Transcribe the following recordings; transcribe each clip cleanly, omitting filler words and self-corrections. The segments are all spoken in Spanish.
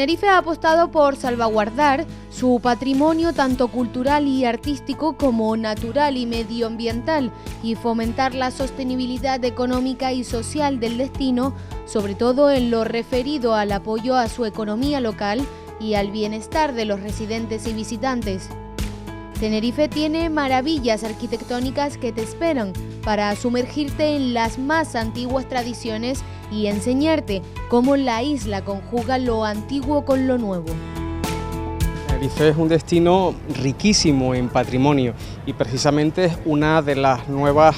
Tenerife ha apostado por salvaguardar su patrimonio tanto cultural y artístico como natural y medioambiental y fomentar la sostenibilidad económica y social del destino, sobre todo en lo referido al apoyo a su economía local y al bienestar de los residentes y visitantes. Tenerife tiene maravillas arquitectónicas que te esperan para sumergirte en las más antiguas tradiciones y enseñarte cómo la isla conjuga lo antiguo con lo nuevo. Tenerife es un destino riquísimo en patrimonio y precisamente es una de las nuevas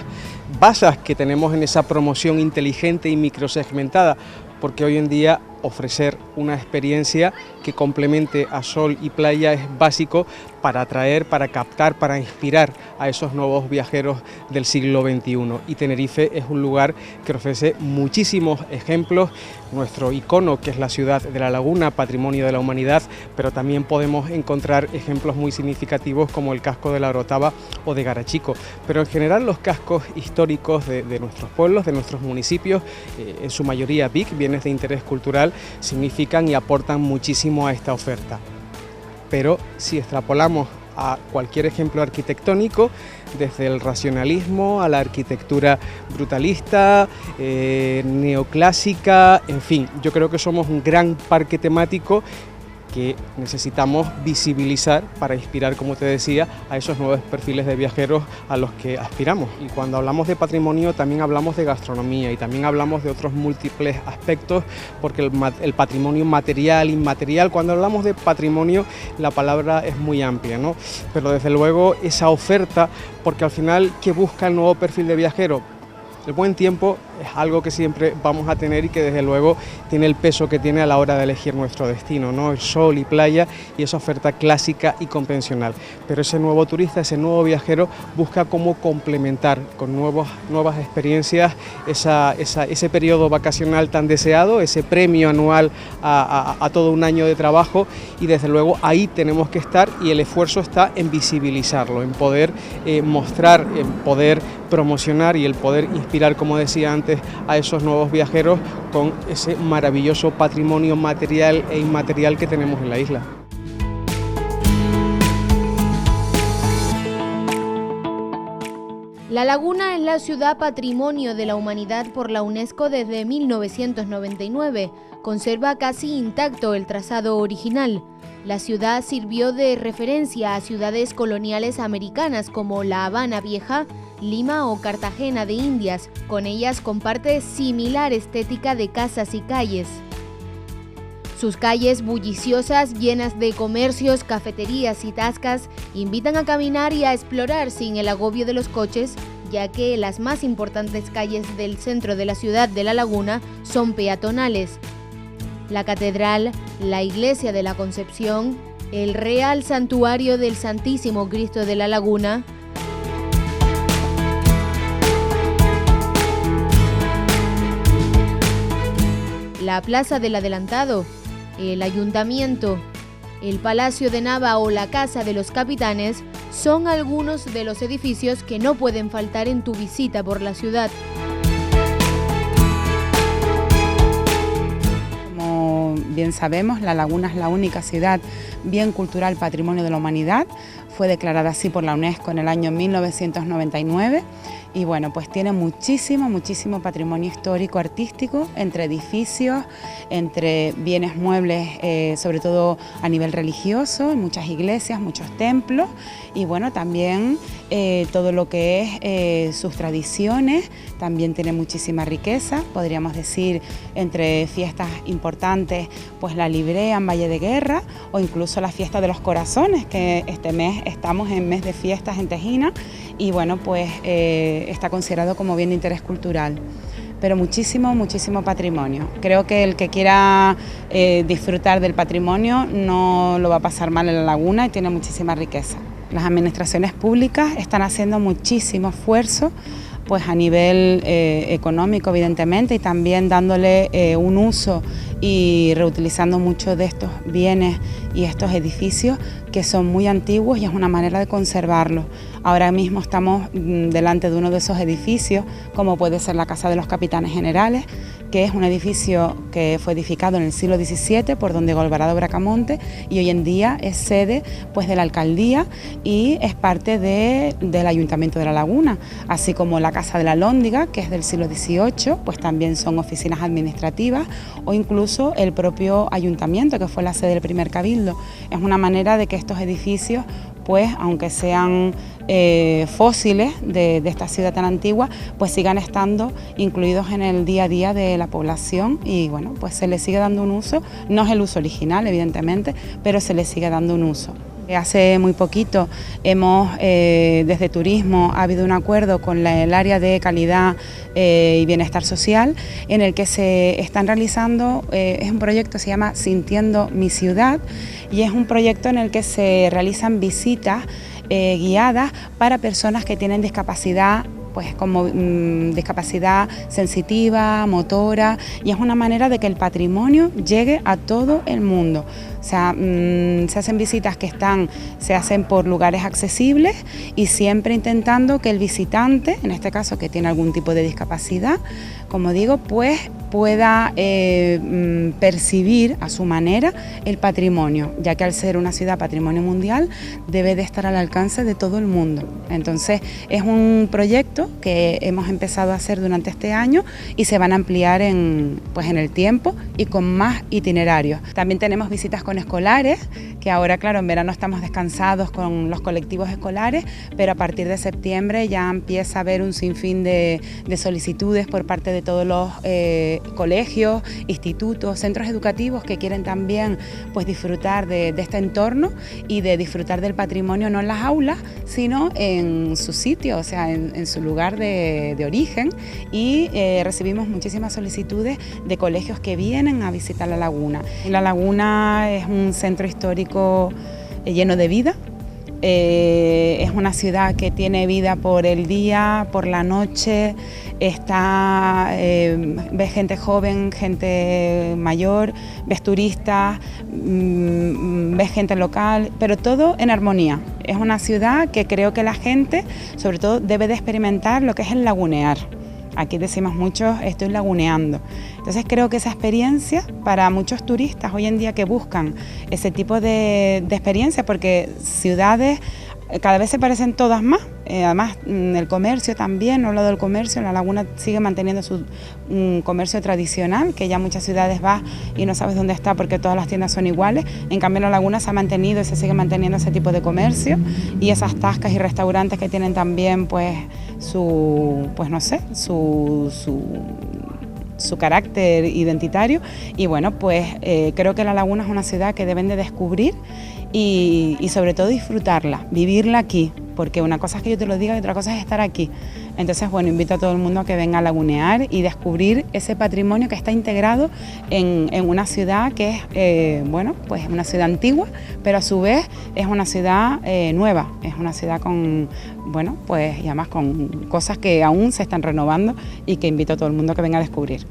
bases que tenemos en esa promoción inteligente y microsegmentada, porque hoy en día ofrecer una experiencia que complemente a sol y playa es básico para atraer, para captar, para inspirar a esos nuevos viajeros del siglo XXI. Y Tenerife es un lugar que ofrece muchísimos ejemplos, nuestro icono que es la ciudad de La Laguna, patrimonio de la humanidad, pero también podemos encontrar ejemplos muy significativos como el casco de La Orotava o de Garachico. Pero en general los cascos históricos de nuestros pueblos, de nuestros municipios, en su mayoría BIC, bienes de interés cultural, significan y aportan muchísimo a esta oferta. Pero si extrapolamos a cualquier ejemplo arquitectónico, desde el racionalismo a la arquitectura brutalista, neoclásica, en fin, yo creo que somos un gran parque temático que necesitamos visibilizar para inspirar, como te decía, a esos nuevos perfiles de viajeros a los que aspiramos. Y cuando hablamos de patrimonio también hablamos de gastronomía y también hablamos de otros múltiples aspectos, porque el patrimonio material, inmaterial, cuando hablamos de patrimonio la palabra es muy amplia, ¿no? Pero desde luego esa oferta, porque al final, ¿qué busca el nuevo perfil de viajero? El buen tiempo es algo que siempre vamos a tener y que desde luego tiene el peso que tiene a la hora de elegir nuestro destino, ¿no? El sol y playa y esa oferta clásica y convencional. Pero ese nuevo turista, ese nuevo viajero busca cómo complementar con nuevas experiencias ese periodo vacacional tan deseado, ese premio anual a todo un año de trabajo, y desde luego ahí tenemos que estar y el esfuerzo está en visibilizarlo, en poder mostrar, en poder promocionar y el poder inspirar, como decía antes, a esos nuevos viajeros con ese maravilloso patrimonio material e inmaterial que tenemos en la isla. La Laguna es la ciudad Patrimonio de la Humanidad por la UNESCO desde 1999. Conserva casi intacto el trazado original. La ciudad sirvió de referencia a ciudades coloniales americanas como La Habana Vieja, Lima o Cartagena de Indias. Con ellas comparte similar estética de casas y calles. Sus calles bulliciosas, llenas de comercios, cafeterías y tascas, invitan a caminar y a explorar sin el agobio de los coches, ya que las más importantes calles del centro de la ciudad de La Laguna son peatonales. La catedral, la iglesia de la Concepción, el Real Santuario del Santísimo Cristo de La Laguna, la Plaza del Adelantado, el Ayuntamiento, el Palacio de Nava o la Casa de los Capitanes son algunos de los edificios que no pueden faltar en tu visita por la ciudad. Como bien sabemos, La Laguna es la única ciudad bien cultural Patrimonio de la Humanidad. Fue declarada así por la UNESCO en el año 1999 y bueno, pues tiene muchísimo patrimonio histórico, artístico, entre edificios, entre bienes muebles, sobre todo a nivel religioso, muchas iglesias, muchos templos y bueno, también todo lo que es sus tradiciones, también tiene muchísima riqueza, podríamos decir, entre fiestas importantes, pues la Librea en Valle de Guerra o incluso la Fiesta de los Corazones, que este mes estamos en mes de fiestas en Tejina y bueno, pues está considerado como bien de interés cultural. Pero muchísimo patrimonio. Creo que el que quiera disfrutar del patrimonio no lo va a pasar mal en La Laguna y tiene muchísima riqueza. Las administraciones públicas están haciendo muchísimo esfuerzo pues a nivel económico evidentemente y también dándole un uso y reutilizando muchos de estos bienes y estos edificios que son muy antiguos y es una manera de conservarlos. Ahora mismo estamos delante de uno de esos edificios, como puede ser la Casa de los Capitanes Generales, que es un edificio que fue edificado en el siglo XVII por don Diego Alvarado Bracamonte y hoy en día es sede pues, de la alcaldía y es parte del Ayuntamiento de La Laguna, así como la Casa de la Lóndiga, que es del siglo XVIII, pues también son oficinas administrativas, o incluso el propio ayuntamiento, que fue la sede del primer cabildo. Es una manera de que estos edificios, pues aunque sean fósiles de esta ciudad tan antigua, pues sigan estando incluidos en el día a día de la población y bueno, pues se les sigue dando un uso, no es el uso original evidentemente, pero se les sigue dando un uso. Hace muy poquito desde Turismo ha habido un acuerdo con el área de calidad y bienestar social en el que se están realizando, es un proyecto que se llama Sintiendo mi ciudad y es un proyecto en el que se realizan visitas guiadas para personas que tienen discapacidad, pues como discapacidad sensitiva, motora, y es una manera de que el patrimonio llegue a todo el mundo. O sea, se hacen visitas que se hacen por lugares accesibles y siempre intentando que el visitante, en este caso que tiene algún tipo de discapacidad, como digo, pues pueda percibir a su manera el patrimonio, ya que al ser una ciudad patrimonio mundial debe de estar al alcance de todo el mundo. Entonces es un proyecto que hemos empezado a hacer durante este año y se van a ampliar en el tiempo y con más itinerarios. También tenemos visitas con escolares, que ahora claro en verano estamos descansados con los colectivos escolares, pero a partir de septiembre ya empieza a haber un sinfín de solicitudes por parte de todos los colegios, institutos, centros educativos que quieren también pues disfrutar de este entorno y de disfrutar del patrimonio no en las aulas, sino en su sitio, o sea, en su lugar de origen y recibimos muchísimas solicitudes de colegios que vienen a visitar La Laguna. La Laguna es un centro histórico lleno de vida. Es una ciudad que tiene vida por el día, por la noche, ves gente joven, gente mayor, ves turistas, ves gente local, pero todo en armonía. Es una ciudad que creo que la gente, sobre todo, debe de experimentar lo que es el lagunear. Aquí decimos mucho, estoy laguneando. Entonces creo que esa experiencia para muchos turistas hoy en día que buscan ese tipo de experiencia, porque ciudades cada vez se parecen todas más, además el comercio también, no he hablado del comercio, La Laguna sigue manteniendo su comercio tradicional, que ya muchas ciudades vas y no sabes dónde está porque todas las tiendas son iguales, en cambio La Laguna se ha mantenido y se sigue manteniendo ese tipo de comercio y esas tascas y restaurantes que tienen también pues su carácter identitario y bueno, pues creo que La Laguna es una ciudad que deben de descubrir y sobre todo disfrutarla, vivirla aquí, porque una cosa es que yo te lo diga y otra cosa es estar aquí. Entonces, bueno, invito a todo el mundo a que venga a lagunear y descubrir ese patrimonio que está integrado en una ciudad que es, pues una ciudad antigua, pero a su vez es una ciudad nueva, es una ciudad con, pues y además con cosas que aún se están renovando y que invito a todo el mundo a que venga a descubrir.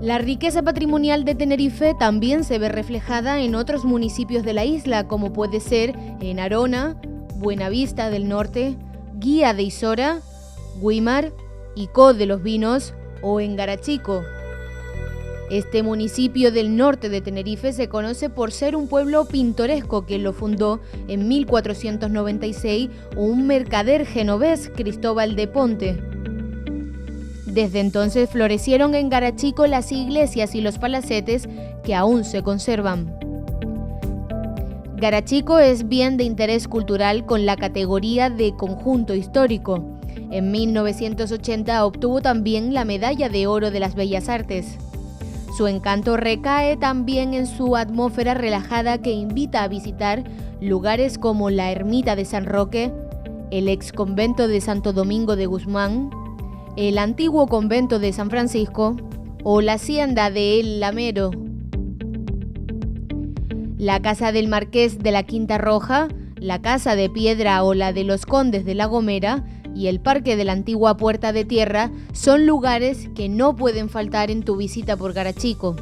La riqueza patrimonial de Tenerife también se ve reflejada en otros municipios de la isla, como puede ser en Arona, Buenavista del Norte, Guía de Isora, Güímar, Icod de los Vinos o en Garachico. Este municipio del norte de Tenerife se conoce por ser un pueblo pintoresco que lo fundó en 1496 un mercader genovés, Cristóbal de Ponte. Desde entonces florecieron en Garachico las iglesias y los palacetes que aún se conservan. Garachico es bien de interés cultural con la categoría de conjunto histórico. En 1980 obtuvo también la Medalla de Oro de las Bellas Artes. Su encanto recae también en su atmósfera relajada que invita a visitar lugares como la Ermita de San Roque, el ex convento de Santo Domingo de Guzmán, el antiguo convento de San Francisco o la hacienda de El Lamero. La casa del Marqués de la Quinta Roja, la Casa de Piedra o la de los Condes de La Gomera y el Parque de la Antigua Puerta de Tierra son lugares que no pueden faltar en tu visita por Garachico.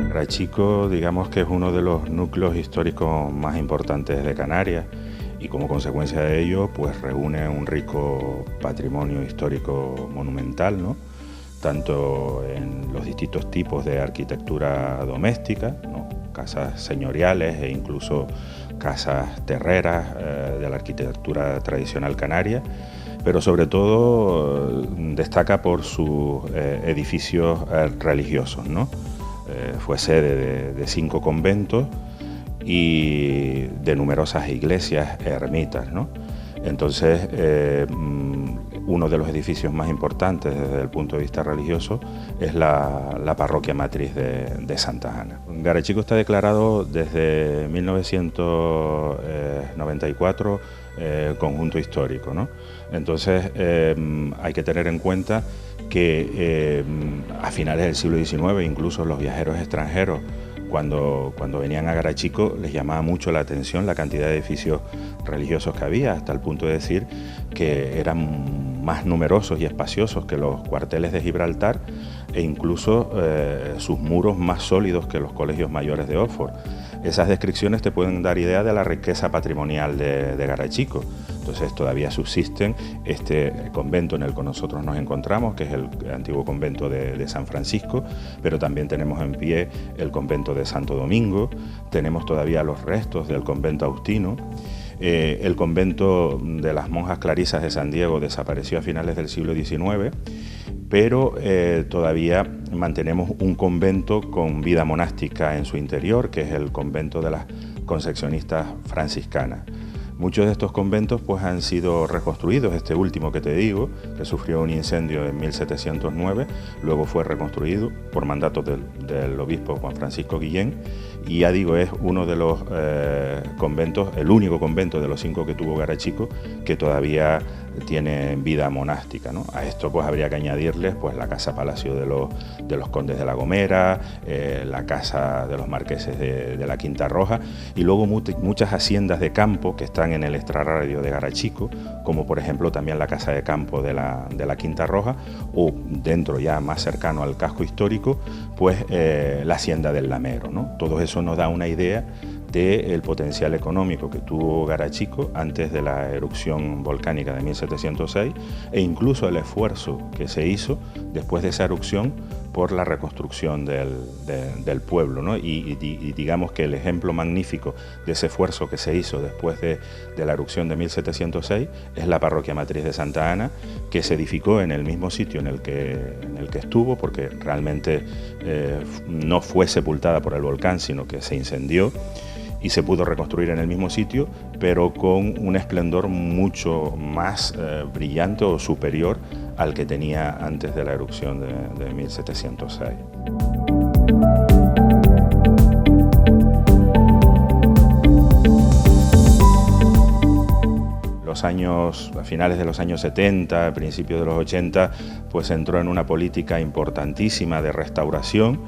Garachico, digamos que es uno de los núcleos históricos más importantes de Canarias y como consecuencia de ello pues reúne un rico patrimonio histórico monumental, ¿no? Tanto en los distintos tipos de arquitectura doméstica, ¿no? Casas señoriales e incluso casas terreras de la arquitectura tradicional canaria, pero sobre todo destaca por sus edificios religiosos, ¿no? Fue sede de 5 conventos y de numerosas iglesias e ermitas, ¿no? Entonces, uno de los edificios más importantes desde el punto de vista religioso es la parroquia matriz de Santa Ana. Garachico está declarado desde 1994 conjunto histórico, ¿no? Entonces, hay que tener en cuenta que a finales del siglo XIX, incluso los viajeros extranjeros, cuando venían a Garachico les llamaba mucho la atención la cantidad de edificios religiosos que había, hasta el punto de decir que eran más numerosos y espaciosos que los cuarteles de Gibraltar e incluso sus muros más sólidos que los colegios mayores de Oxford. Esas descripciones te pueden dar idea de la riqueza patrimonial de Garachico. Entonces todavía subsisten este convento en el que nosotros nos encontramos, que es el antiguo convento de San Francisco, pero también tenemos en pie el convento de Santo Domingo, tenemos todavía los restos del convento agustino. El convento de las monjas clarisas de San Diego desapareció a finales del siglo XIX, pero todavía mantenemos un convento con vida monástica en su interior, que es el convento de las concepcionistas franciscanas. Muchos de estos conventos pues, han sido reconstruidos, este último que te digo, que sufrió un incendio en 1709, luego fue reconstruido por mandato del obispo Juan Francisco Guillén, y ya digo, es uno de los conventos, el único convento de los 5 que tuvo Garachico que todavía tiene vida monástica, ¿no? A esto pues habría que añadirles pues, la casa palacio de los Condes de La Gomera, la casa de los marqueses de la Quinta Roja, y luego muchas haciendas de campo que están en el extrarradio de Garachico, como por ejemplo también la casa de campo de la Quinta Roja, o dentro ya más cercano al casco histórico, pues la hacienda del Lamero, ¿no? Todo eso nos da una idea del potencial económico que tuvo Garachico antes de la erupción volcánica de 1706 e incluso el esfuerzo que se hizo después de esa erupción por la reconstrucción del pueblo, ¿no? Y digamos que el ejemplo magnífico de ese esfuerzo que se hizo después de la erupción de 1706 es la parroquia matriz de Santa Ana, que se edificó en el mismo sitio en el que estuvo, porque realmente no fue sepultada por el volcán, sino que se incendió y se pudo reconstruir en el mismo sitio, pero con un esplendor mucho más brillante o superior al que tenía antes de la erupción de 1706. A finales de los años 70, a principios de los 80, pues entró en una política importantísima de restauración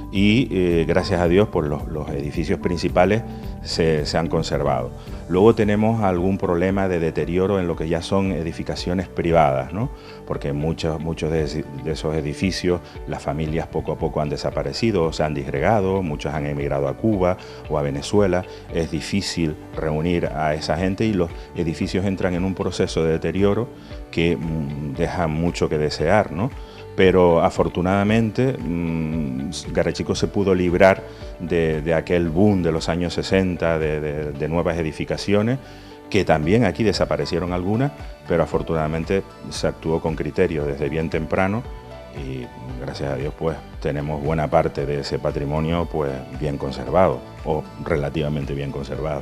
y gracias a Dios pues los edificios principales se han conservado. Luego tenemos algún problema de deterioro en lo que ya son edificaciones privadas, ¿no? Porque muchos de esos edificios las familias poco a poco han desaparecido o se han disgregado, muchos han emigrado a Cuba o a Venezuela. Es difícil reunir a esa gente y los edificios entran en un proceso de deterioro que deja mucho que desear, ¿no? Pero afortunadamente Garachico se pudo librar de aquel boom de los años 60 de nuevas edificaciones que también aquí desaparecieron algunas, pero afortunadamente se actuó con criterio desde bien temprano y gracias a Dios pues tenemos buena parte de ese patrimonio pues bien conservado o relativamente bien conservado.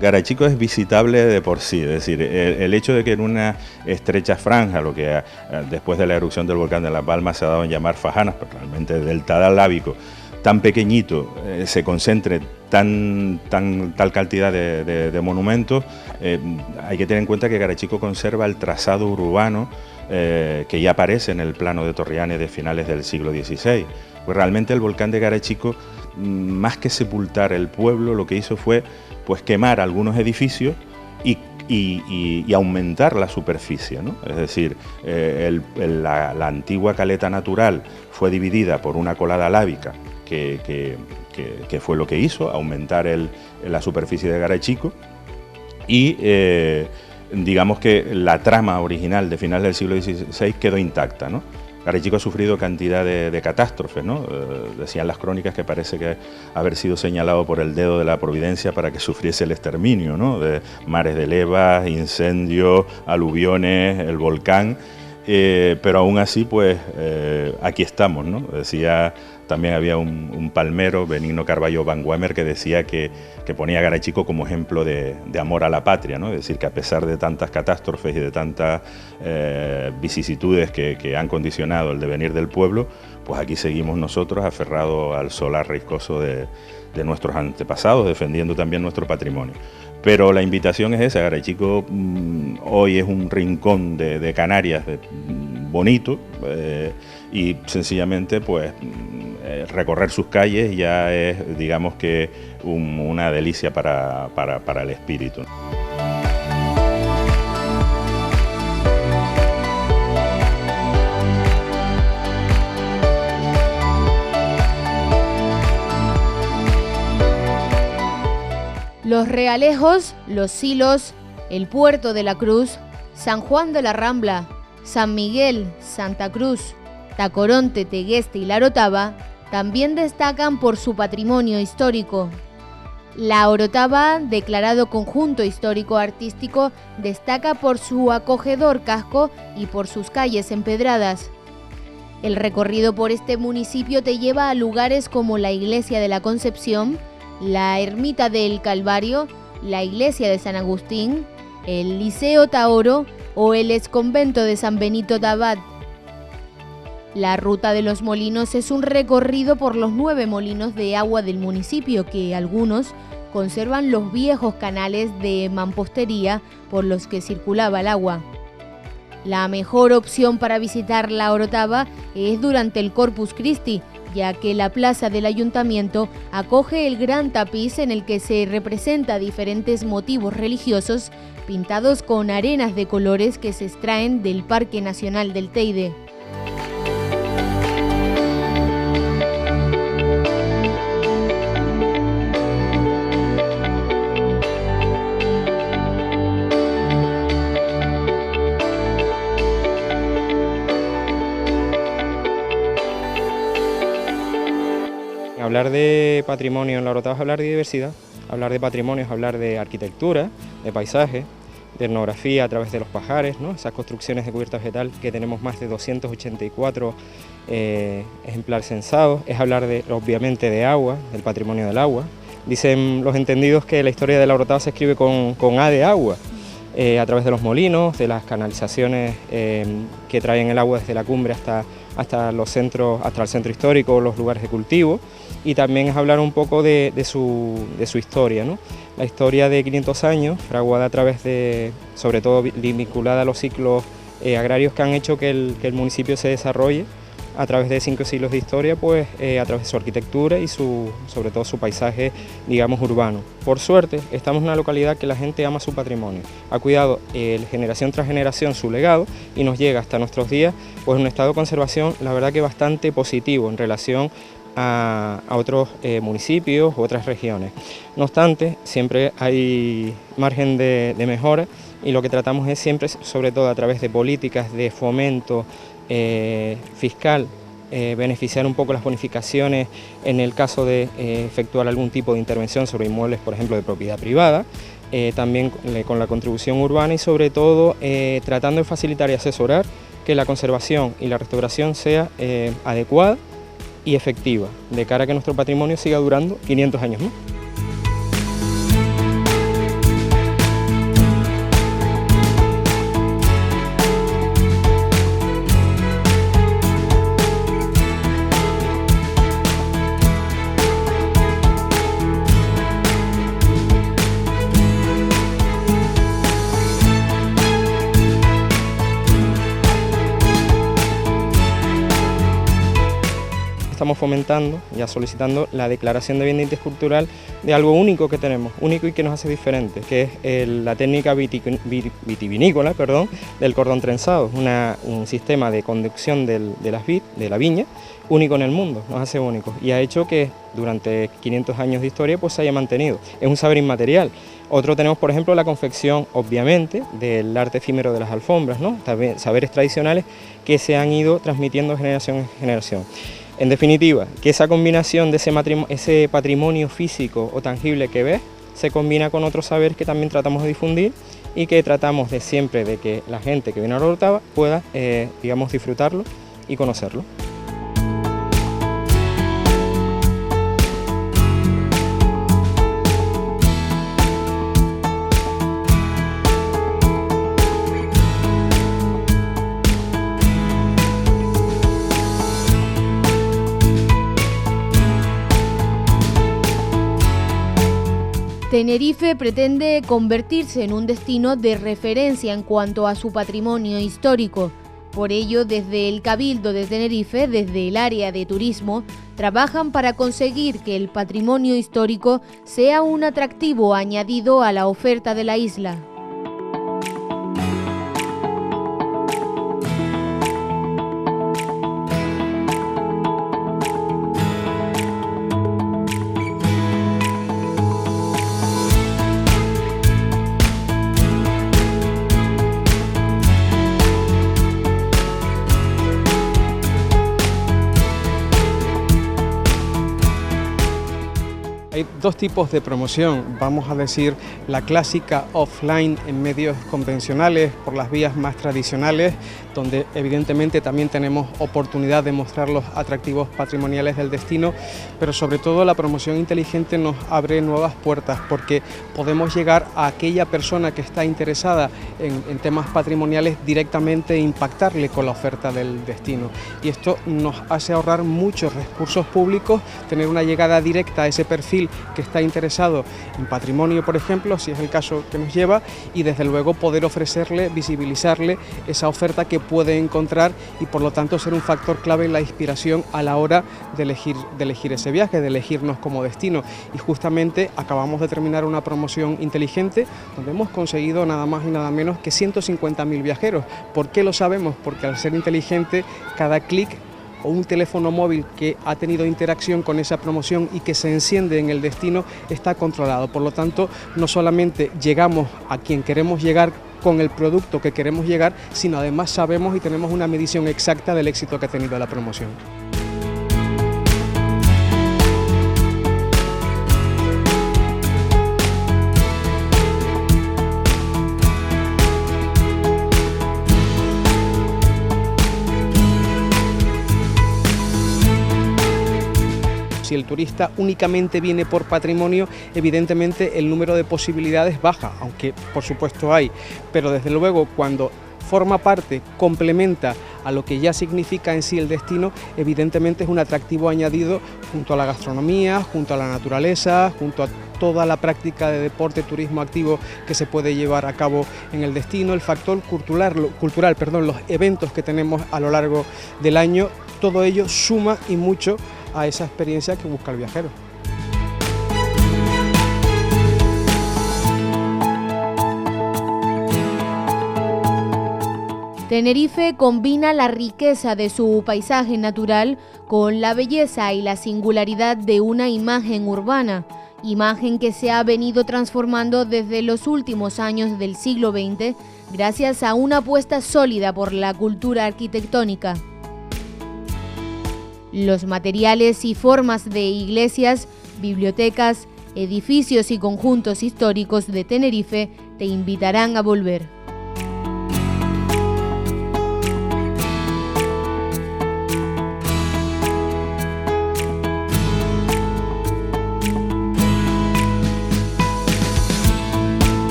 Garachico es visitable de por sí, es decir, el hecho de que en una estrecha franja, lo que después de la erupción del volcán de La Palma se ha dado en llamar fajanas, pero realmente del Tadal Lábico, tan pequeñito, se concentre tal cantidad de monumentos, hay que tener en cuenta que Garachico conserva el trazado urbano que ya aparece en el plano de Torriane de finales del siglo XVI. Pues realmente el volcán de Garachico, más que sepultar el pueblo, lo que hizo fue pues quemar algunos edificios y aumentar la superficie, ¿no? Es decir, la antigua caleta natural fue dividida por una colada lábica que fue lo que hizo aumentar la superficie de Garachico y digamos que la trama original de finales del siglo XVI quedó intacta, ¿no? Garachico ha sufrido cantidad de catástrofes, ¿no? Decían las crónicas que parece que haber sido señalado por el dedo de la providencia para que sufriese el exterminio, ¿no? De mares de leva, incendios, aluviones, el volcán, pero aún así, pues aquí estamos, ¿no? Decía, también había un palmero, Benigno Carballo Van Guemer, que decía que ponía a Garachico como ejemplo de amor a la patria, ¿no? Es decir, que a pesar de tantas catástrofes y de tantas vicisitudes que han condicionado el devenir del pueblo, pues aquí seguimos nosotros aferrados al solar riscoso de nuestros antepasados, defendiendo también nuestro patrimonio. Pero la invitación es esa, Garachico hoy es un rincón de Canarias bonito y sencillamente pues recorrer sus calles ya es, digamos que, una delicia para el espíritu. Los Realejos, Los Silos, el Puerto de la Cruz, San Juan de la Rambla, San Miguel, Santa Cruz, Tacoronte, Tegueste y La Orotava también destacan por su patrimonio histórico. La Orotava, declarado conjunto histórico-artístico, destaca por su acogedor casco y por sus calles empedradas. El recorrido por este municipio te lleva a lugares como la Iglesia de la Concepción, la Ermita del Calvario, la Iglesia de San Agustín, el Liceo Taoro o el exconvento de San Benito de Abad. La Ruta de los Molinos es un recorrido por los 9 molinos de agua del municipio, que algunos conservan los viejos canales de mampostería por los que circulaba el agua. La mejor opción para visitar la Orotava es durante el Corpus Christi, ya que la plaza del ayuntamiento acoge el gran tapiz en el que se representa diferentes motivos religiosos pintados con arenas de colores que se extraen del Parque Nacional del Teide. Hablar de patrimonio en la Orotava es hablar de diversidad, hablar de patrimonio es hablar de arquitectura, de paisaje, de etnografía a través de los pajares, ¿no? Esas construcciones de cubierta vegetal que tenemos más de 284 ejemplares censados, es hablar obviamente de agua, del patrimonio del agua. Dicen los entendidos que la historia de la Orotava se escribe con A de agua, a través de los molinos, de las canalizaciones que traen el agua desde la cumbre hasta el centro histórico, los lugares de cultivo, y también es hablar un poco de su historia, ¿no? La historia de 500 años, fraguada a través de, sobre todo vinculada a los ciclos agrarios que han hecho que el municipio se desarrolle a través de 5 siglos de historia, pues a través de su arquitectura y sobre todo su paisaje, digamos, urbano. Por suerte, estamos en una localidad que la gente ama su patrimonio, ha cuidado generación tras generación su legado y nos llega hasta nuestros días pues en un estado de conservación, la verdad que bastante positivo en relación a otros municipios u otras regiones. No obstante, siempre hay margen de mejora y lo que tratamos es siempre, sobre todo a través de políticas de fomento fiscal, beneficiar un poco las bonificaciones en el caso de efectuar algún tipo de intervención sobre inmuebles, por ejemplo, de propiedad privada, también con la contribución urbana y sobre todo tratando de facilitar y asesorar que la conservación y la restauración sea adecuada y efectiva, de cara a que nuestro patrimonio siga durando 500 años más. Estamos fomentando, ya solicitando la declaración de bien de interés cultural de algo único que tenemos, único y que nos hace diferentes, que es la técnica vitivinícola, del cordón trenzado, un sistema de conducción de la viña, único en el mundo, nos hace únicos y ha hecho que durante 500 años de historia pues se haya mantenido. Es un saber inmaterial. Otro tenemos, por ejemplo, la confección, obviamente, del arte efímero de las alfombras, ¿no? También saberes tradicionales que se han ido transmitiendo de generación en generación. En definitiva, que esa combinación de ese patrimonio físico o tangible que ves se combina con otros saberes que también tratamos de difundir y que tratamos de siempre de que la gente que viene a la Orotava pueda, digamos, disfrutarlo y conocerlo. Tenerife pretende convertirse en un destino de referencia en cuanto a su patrimonio histórico. Por ello, desde el Cabildo de Tenerife, desde el área de turismo, trabajan para conseguir que el patrimonio histórico sea un atractivo añadido a la oferta de la isla. Hay dos tipos de promoción, vamos a decir la clásica offline en medios convencionales, por las vías más tradicionales, donde evidentemente también tenemos oportunidad de mostrar los atractivos patrimoniales del destino, pero sobre todo la promoción inteligente nos abre nuevas puertas porque podemos llegar a aquella persona que está interesada en temas patrimoniales directamente e impactarle con la oferta del destino. Y esto nos hace ahorrar muchos recursos públicos, tener una llegada directa a ese perfil que está interesado en patrimonio, por ejemplo, si es el caso que nos lleva, y desde luego poder ofrecerle, visibilizarle esa oferta que puede encontrar y por lo tanto ser un factor clave en la inspiración a la hora de elegir ese viaje, de elegirnos como destino. Y justamente acabamos de terminar una promoción inteligente donde hemos conseguido nada más y nada menos que 150.000 viajeros. ¿Por qué lo sabemos? Porque al ser inteligente, cada clic o un teléfono móvil que ha tenido interacción con esa promoción y que se enciende en el destino está controlado. Por lo tanto, no solamente llegamos a quien queremos llegar con el producto que queremos llegar, sino además sabemos y tenemos una medición exacta del éxito que ha tenido la promoción. Si el turista únicamente viene por patrimonio, evidentemente el número de posibilidades baja, aunque por supuesto hay, pero desde luego cuando forma parte, complementa a lo que ya significa en sí el destino, evidentemente es un atractivo añadido junto a la gastronomía, junto a la naturaleza, junto a toda la práctica de deporte, turismo activo que se puede llevar a cabo en el destino, el factor cultural, los eventos que tenemos a lo largo del año, todo ello suma y mucho a esa experiencia que busca el viajero. Tenerife combina la riqueza de su paisaje natural con la belleza y la singularidad de una imagen urbana, imagen que se ha venido transformando desde los últimos años del siglo XX gracias a una apuesta sólida por la cultura arquitectónica. Los materiales y formas de iglesias, bibliotecas, edificios y conjuntos históricos de Tenerife te invitarán a volver.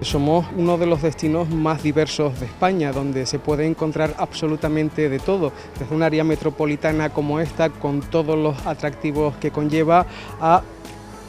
Somos uno de los destinos más diversos de España, donde se puede encontrar absolutamente de todo, desde un área metropolitana como esta, con todos los atractivos que conlleva, a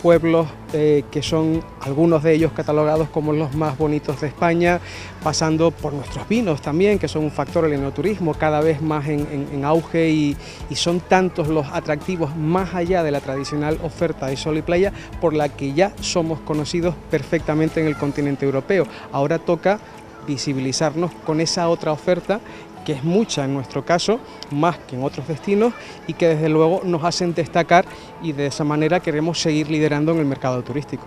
pueblos que son algunos de ellos catalogados como los más bonitos de España, pasando por nuestros vinos también, que son un factor del enoturismo cada vez más en auge, y son tantos los atractivos más allá de la tradicional oferta de sol y playa por la que ya somos conocidos perfectamente en el continente europeo. Ahora toca visibilizarnos con esa otra oferta, que es mucha en nuestro caso, más que en otros destinos, y que desde luego nos hacen destacar, y de esa manera queremos seguir liderando en el mercado turístico.